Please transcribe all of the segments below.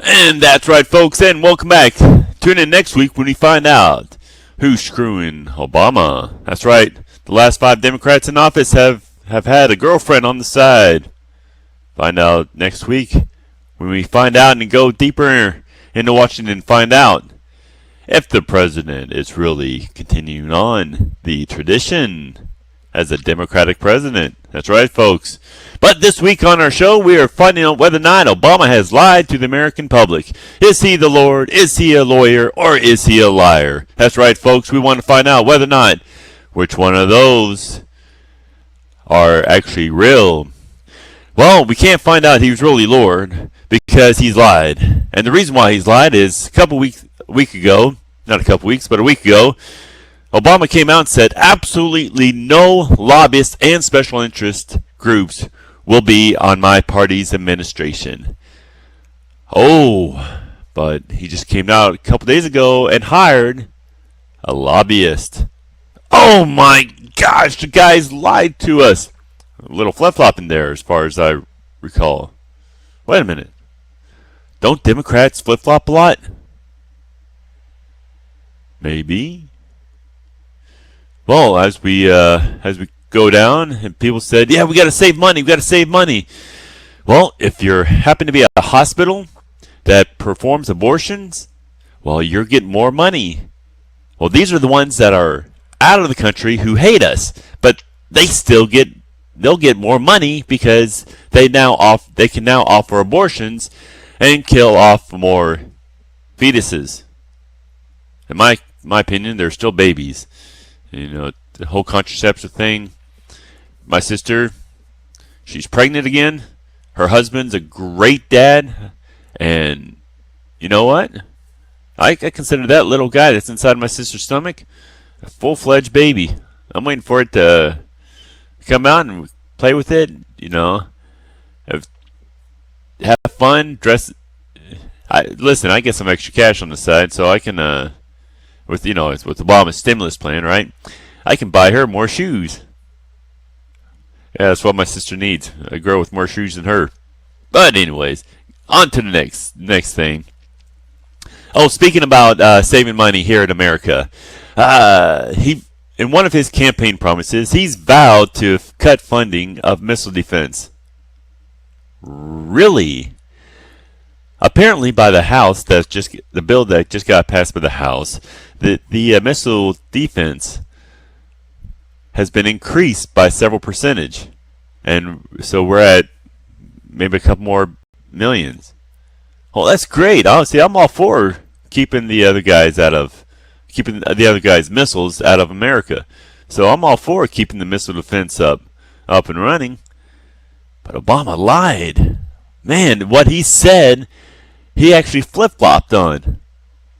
And that's right, folks, and welcome back. Tune in next week when we find out who's screwing Obama. That's right, the last 5 Democrats in office have had a girlfriend on the side. Find out next week when we find out and go deeper into Washington and find out if the president is really continuing on the tradition as a Democratic president. That's right, folks. But this week on our show, we are finding out whether or not Obama has lied to the American public. Is he the Lord? Is he a lawyer? Or is he a liar? That's right, folks. We want to find out whether or not which one of those are actually real. Well, we can't find out he was really Lord because he's lied. And the reason why he's lied is a week ago, not a couple weeks, but a week ago, Obama came out and said absolutely no lobbyists and special interest groups will be on my party's administration. Oh, but he just came out a couple days ago and hired a lobbyist. Oh my gosh, the guy's lied to us. A little flip-flop in there as far as I recall. Wait a minute. Don't Democrats flip-flop a lot? Maybe. Well, as we go down, and people said, "Yeah, we got to save money. We got to save money." Well, if you happen to be a hospital that performs abortions, well, you're getting more money. Well, these are the ones that are out of the country who hate us, but they'll get more money because they can now offer abortions and kill off more fetuses. In my opinion, they're still babies. You know, the whole contraceptive thing. My sister, she's pregnant again. Her husband's a great dad. And you know what? I consider that little guy that's inside my sister's stomach a full-fledged baby. I'm waiting for it to come out and play with it. You know, have fun, dress. Listen, I get some extra cash on the side, so I can with Obama's stimulus plan, right? I can buy her more shoes. Yeah, that's what my sister needs. A girl with more shoes than her. But anyways, on to the next thing. Oh, speaking about saving money here in America, he in one of his campaign promises, he's vowed to cut funding of missile defense. Really? Apparently, by the House, the bill that just got passed by the House, the missile defense has been increased by several percentage, and so we're at maybe a couple more millions. Well, that's great. Honestly, I'm all for keeping the other guys' missiles out of America. So I'm all for keeping the missile defense up and running. But Obama lied. Man, what he said, he actually flip-flopped on.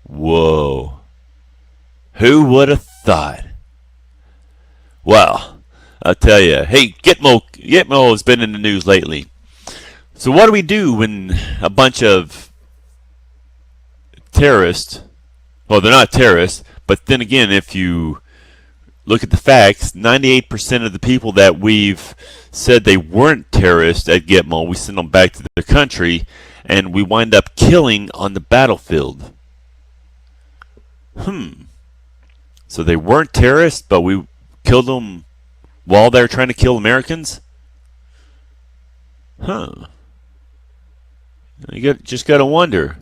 Whoa. Who would have thought? Well, I'll tell you. Hey, Gitmo has been in the news lately. So what do we do when a bunch of terrorists, well, they're not terrorists, but then again, if you look at the facts, 98% of the people that we've said they weren't terrorists at Gitmo, we send them back to their country, and we wind up killing on the battlefield. So they weren't terrorists, but we killed them while they were trying to kill Americans? You just got to wonder,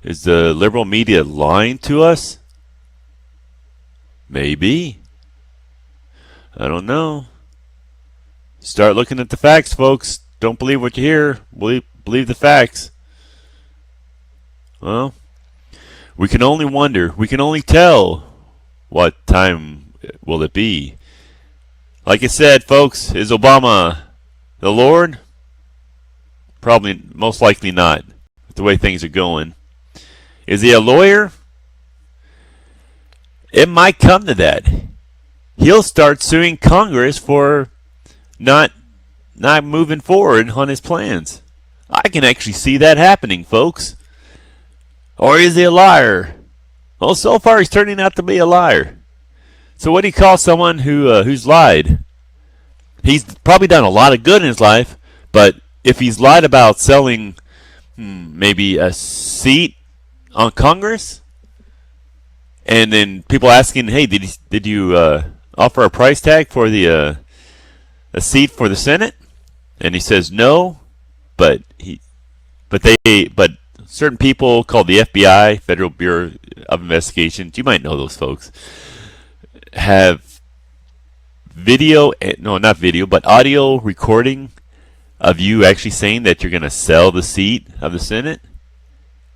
is the liberal media lying to us? Maybe. I don't know. Start looking at the facts, folks. Don't believe what you hear. Believe the facts. Well, we can only wonder. We can only tell what time will it be. Like I said, folks, is Obama the Lord? Probably, most likely not, with the way things are going. Is he a lawyer? It might come to that. He'll start suing Congress for not moving forward on his plans. I can actually see that happening, folks. Or is he a liar? Well, so far he's turning out to be a liar. So what do you call someone who's lied? He's probably done a lot of good in his life, but if he's lied about selling maybe a seat on Congress, and then people asking, "Hey, did you offer a price tag for the a seat for the Senate?" And he says no, but but certain people called the FBI, Federal Bureau of Investigation, you might know those folks, have video, no, not video, but audio recording of you actually saying that you're going to sell the seat of the Senate,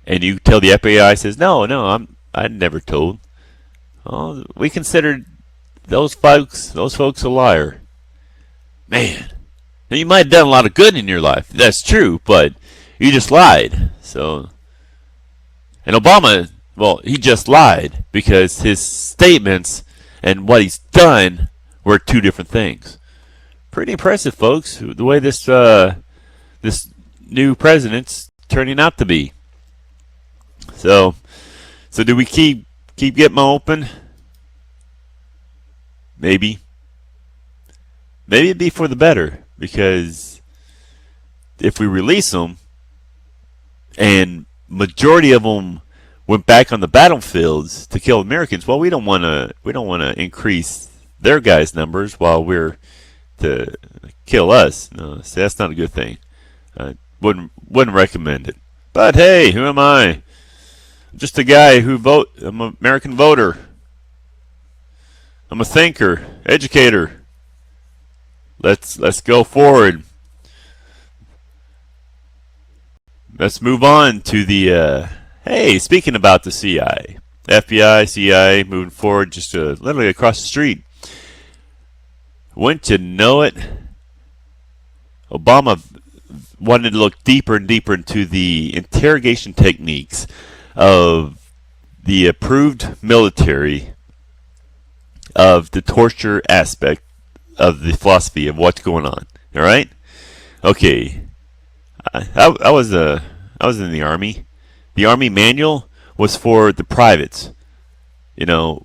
and you tell the FBI, says, no, I never told. Oh, we considered those folks a liar. Man, now you might have done a lot of good in your life. That's true, but you just lied. So, and Obama, well, he just lied because his statements and what he's done were two different things. Pretty impressive, folks, the way this this new president's turning out to be. So do we keep getting them open? Maybe it'd be for the better, because if we release them and majority of them went back on the battlefields to kill Americans, well, we don't want to increase their guys' numbers while we're to kill us. No, see, that's not a good thing. Wouldn't recommend it. But hey, who am I? I'm just a guy who vote. I'm an American voter. I'm a thinker, educator. Let's go forward. Let's move on to the. Hey, speaking about the CIA, FBI, CIA, moving forward, just literally across the street. Wouldn't you know it? Obama wanted to look deeper and deeper into the interrogation techniques of the approved military, of the torture aspect of the philosophy of what's going on. All right? Okay. I was in the Army. The Army manual was for the privates,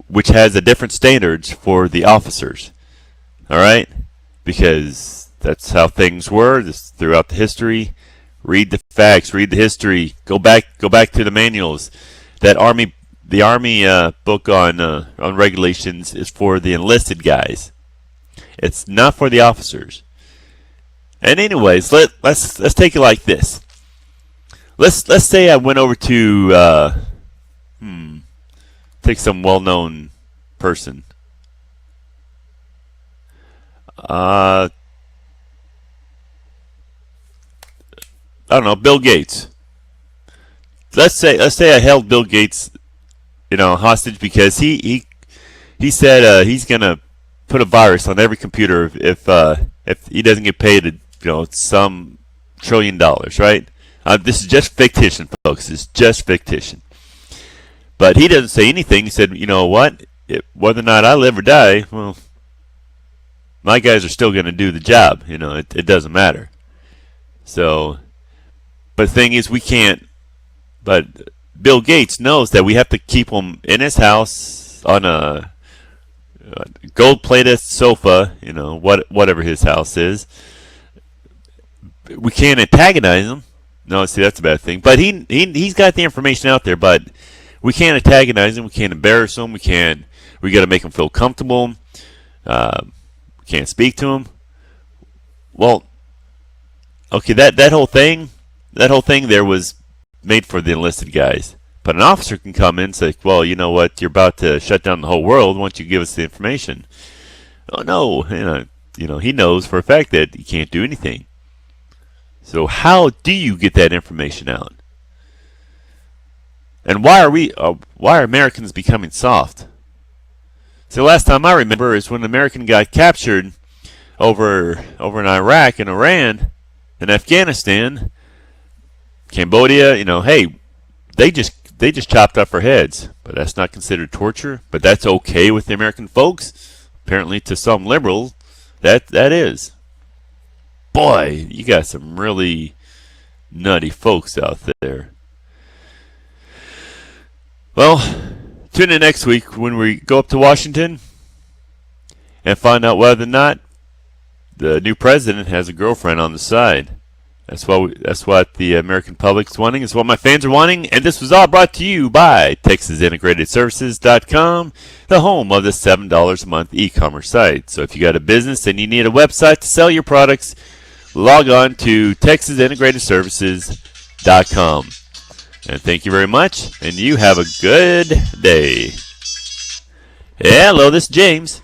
which has a different standards for the officers. All right? Because that's how things were throughout the history. Read the facts, read the history. Go back to the manuals. The Army book on regulations is for the enlisted guys. It's not for the officers. And anyways, let's take it like this. Let's say I went over to take some well-known person. I don't know, Bill Gates. Let's say I held Bill Gates, hostage because he said he's gonna put a virus on every computer if he doesn't get paid, some $1 trillion, right? This is just fictition, folks. It's just fictition. But he doesn't say anything. He said, you know what? Whether or not I live or die, well, my guys are still going to do the job. It doesn't matter. So, but the thing is, we can't. But Bill Gates knows that we have to keep him in his house on a gold-plated sofa, whatever his house is. We can't antagonize him. No, see, that's a bad thing. But he's got the information out there, but we can't antagonize him. We can't embarrass him. We got to make him feel comfortable. We can't speak to him. Well, okay, that whole thing there was made for the enlisted guys. But an officer can come in and say, well, you know what, you're about to shut down the whole world. Why don't you give us the information? Oh, no. He knows for a fact that he can't do anything. So how do you get that information out? And why are Americans becoming soft? So last time I remember is when an American got captured over in Iraq and Iran and Afghanistan, Cambodia, hey, they just chopped off our heads. But that's not considered torture. But that's okay with the American folks. Apparently to some liberals, that is. Boy, you got some really nutty folks out there. Well, tune in next week when we go up to Washington and find out whether or not the new president has a girlfriend on the side. That's what the American public's wanting. It's what my fans are wanting. And this was all brought to you by TexasIntegratedServices.com, the home of the $7 a month e-commerce site. So if you got a business and you need a website to sell your products, log on to TexasIntegratedServices.com. And thank you very much, and you have a good day. Hello, this is James.